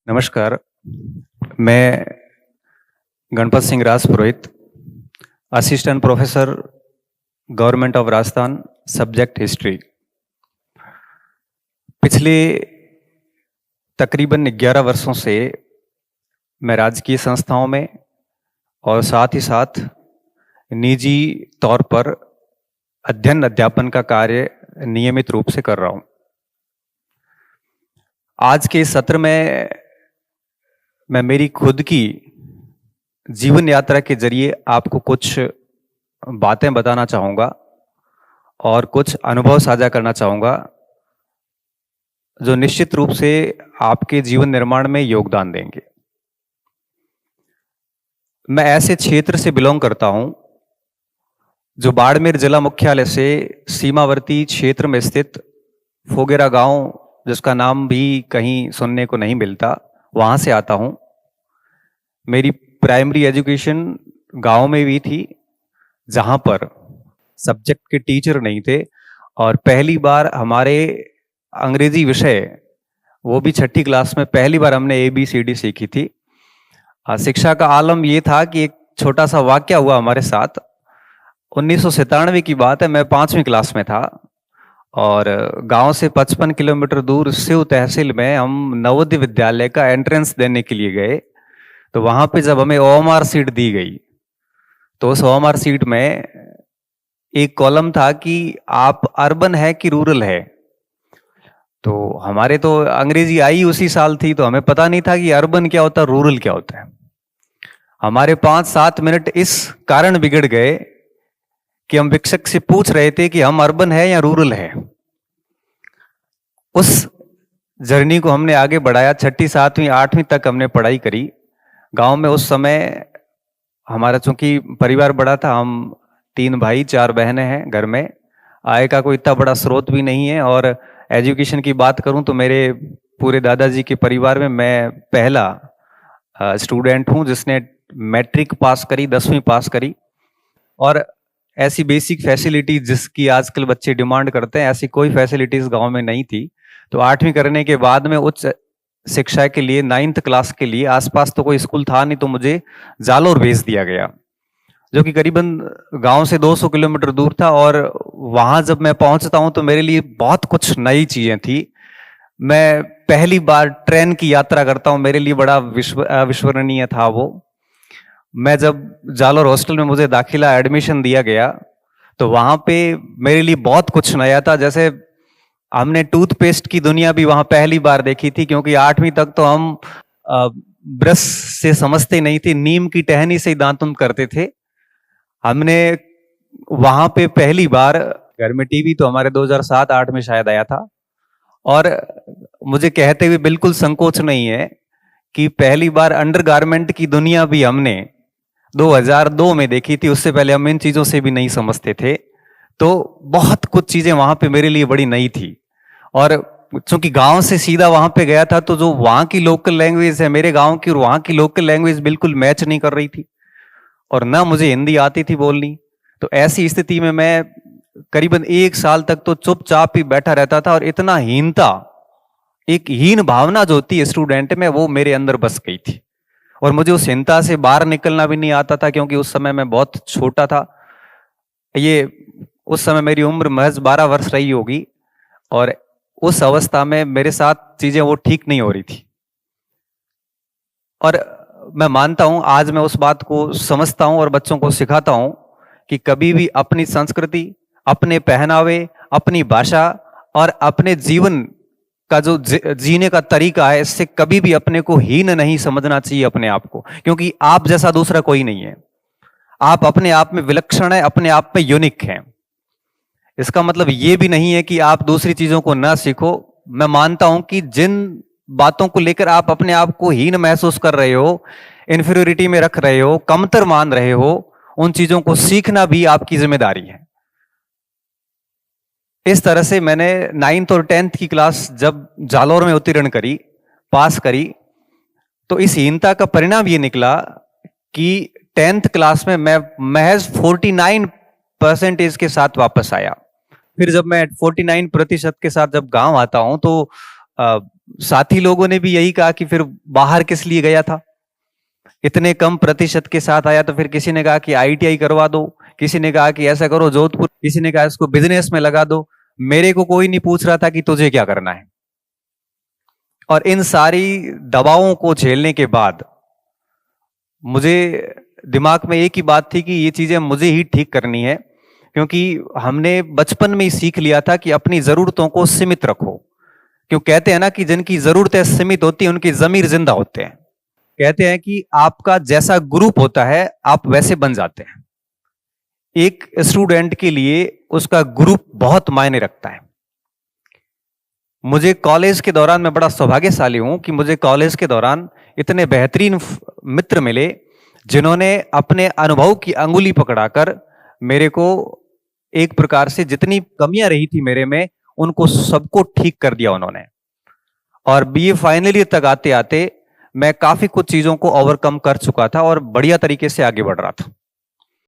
नमस्कार, मैं Ganpat Singh Rajpurohit, assistant professor, government of Rajasthan, subject history. पिछले तकरीबन 11 वर्षों से मैं राजकीय संस्थाओं में और साथ ही साथ निजी तौर पर अध्ययन अध्यापन का कार्य नियमित रूप से कर रहा हूं। आज के इस सत्र में मैं मेरी खुद की जीवन यात्रा के जरिए आपको कुछ बातें बताना चाहूँगा और कुछ अनुभव साझा करना चाहूँगा, जो निश्चित रूप से आपके जीवन निर्माण में योगदान देंगे। मैं ऐसे क्षेत्र से बिलोंग करता हूँ जो बाड़मेर जिला मुख्यालय से सीमावर्ती क्षेत्र में स्थित फोगेरा गांव, जिसका नाम भी कहीं सुनने को नहीं मिलता, वहाँ से आता हूँ। मेरी प्राइमरी एजुकेशन गांव में भी थी, जहाँ पर सब्जेक्ट के टीचर नहीं थे और पहली बार हमारे अंग्रेजी विषय, वो भी 6ठी क्लास में पहली बार हमने ABCD सीखी थी। शिक्षा का आलम ये था कि एक छोटा सा वाक्या हुआ हमारे साथ। 1997 की बात है, मैं 5वीं क्लास में था और गांव से 55 किलोमीटर दूर सिव तहसील में हम नवोदय विद्यालय का एंट्रेंस देने के लिए गए। तो वहां पे जब हमें OMR सीट दी गई, तो उस OMR सीट में एक कॉलम था कि आप अर्बन है कि रूरल है। तो हमारे तो अंग्रेजी आई उसी साल थी, तो हमें पता नहीं था कि अर्बन क्या होता है, रूरल क्या होता है। हमारे 5-7 मिनट इस कारण बिगड़ गए कि हम शिक्षक से पूछ रहे थे कि हम अर्बन है या रूरल है। उस जर्नी को हमने आगे बढ़ाया। 6ठी 7वीं 8वीं तक हमने पढ़ाई करी गांव में। उस समय हमारा चूंकि परिवार बड़ा था, हम 3 भाई 4 बहनें हैं घर में, आय का कोई इतना बड़ा स्रोत भी नहीं है। और एजुकेशन की बात करूं तो मेरे पूरे दादाजी के परिवार में मैं पहला स्टूडेंट हूं जिसने मैट्रिक पास करी, 10वीं पास करी। और ऐसी बेसिक फैसिलिटी जिसकी आजकल बच्चे डिमांड करते हैं, ऐसी कोई फैसिलिटीज गांव में नहीं थी। तो 8वीं करने के बाद में उच्च शिक्षा के लिए 9th क्लास के लिए आसपास तो कोई स्कूल था नहीं, तो मुझे जालोर भेज दिया गया, जो कि करीबन गांव से 200 किलोमीटर दूर था। और वहां जब मैं पहुंचता हूं तो मेरे लिए बहुत कुछ नई चीजें थी। मैं पहली बार ट्रेन की यात्रा करता हूं, मेरे लिए बड़ा अविस्मरणीय था वो। मैं जब जालोर हॉस्टल में मुझे दाखिला एडमिशन दिया गया, तो वहां पे मेरे लिए बहुत कुछ नया था। जैसे हमने टूथपेस्ट की दुनिया भी वहां पहली बार देखी थी, क्योंकि 8वीं तक तो हम ब्रश से समझते नहीं थे, नीम की टहनी से ही दांतुन करते थे। हमने वहां पे पहली बार, घर में टीवी तो हमारे 2007-8 में शायद आया था, और मुझे कहते हुए बिल्कुल संकोच नहीं है कि पहली बार अंडरगारमेंट की दुनिया भी हमने 2002 में देखी थी। उससे पहले हम इन चीजों से भी नहीं समझते थे। तो बहुत कुछ चीजें वहां पे मेरे लिए बड़ी नई थी। और चूंकि गांव से सीधा वहां पे गया था, तो जो वहां की लोकल लैंग्वेज है मेरे गांव की और वहां की लोकल लैंग्वेज बिल्कुल मैच नहीं कर रही थी, और ना मुझे हिंदी आती थी बोलनी। तो ऐसी स्थिति में मैं करीबन 1 साल तक तो चुपचाप ही बैठा रहता था, और इतना हीनता, एक हीन भावना जो होती है स्टूडेंट में, वो मेरे अंदर बस गई थी। और मुझे उस हीनता से बाहर निकलना भी नहीं आता था, क्योंकि उस समय मैं बहुत छोटा था। ये उस समय मेरी उम्र महज 12 वर्ष रही होगी, और उस अवस्था में मेरे साथ चीजें वो ठीक नहीं हो रही थी। और मैं मानता हूं, आज मैं उस बात को समझता हूं और बच्चों को सिखाता हूं कि कभी भी अपनी संस्कृति, अपने पहनावे, अपनी भाषा और अपने जीवन का जो जीने का तरीका है, इससे कभी भी अपने को हीन नहीं समझना चाहिए अपने आप को, क्योंकि आप जैसा दूसरा कोई नहीं है। आप अपने आप में विलक्षण है, अपने आप में यूनिक है। इसका मतलब ये भी नहीं है कि आप दूसरी चीजों को ना सीखो। मैं मानता हूं कि जिन बातों को लेकर आप अपने आप को हीन महसूस कर रहे हो, इंफीरियोरिटी में रख रहे हो, कमतर मान रहे हो, उन चीजों को सीखना भी आपकी जिम्मेदारी है। इस तरह से मैंने 9th और 10th की क्लास जब जालोर में उत्तीर्ण करी, पास करी, तो इस हीनता का परिणाम ये निकला कि 10th क्लास में मैं महज 49% के साथ वापस आया। फिर जब मैं 49% के साथ जब गांव आता हूं, तो साथी लोगों ने भी यही कहा कि फिर बाहर किस लिए गया था, इतने कम प्रतिशत के साथ आया। तो फिर किसी ने कहा कि आईटीआई करवा दो, किसी ने कहा कि ऐसा करो जोधपुर, किसी ने कहा इसको बिजनेस में लगा दो। मेरे को कोई नहीं पूछ रहा था कि तुझे क्या करना है। और इन सारी दबावों को झेलने के बाद मुझे दिमाग में एक ही बात थी कि ये चीजें मुझे ही ठीक करनी है, क्योंकि हमने बचपन में ही सीख लिया था कि अपनी जरूरतों को सीमित रखो। क्यों कहते हैं ना कि जिनकी जरूरतें सीमित होती हैं उनकी जमीर जिंदा होते हैं। कहते हैं कि आपका जैसा ग्रुप होता है आप वैसे बन जाते हैं। एक स्टूडेंट के लिए उसका ग्रुप बहुत मायने रखता है। मुझे कॉलेज के दौरान, मैं बड़ा सौभाग्यशाली हूं कि मुझे कॉलेज के दौरान इतने बेहतरीन मित्र मिले जिन्होंने अपने अनुभव की अंगुली पकड़ाकर मेरे को एक प्रकार से जितनी कमियां रही थी मेरे में उनको सबको ठीक कर दिया उन्होंने। और बीए फाइनल ईयर तक आते आते मैं काफी कुछ चीजों को ओवरकम कर चुका था और बढ़िया तरीके से आगे बढ़ रहा था।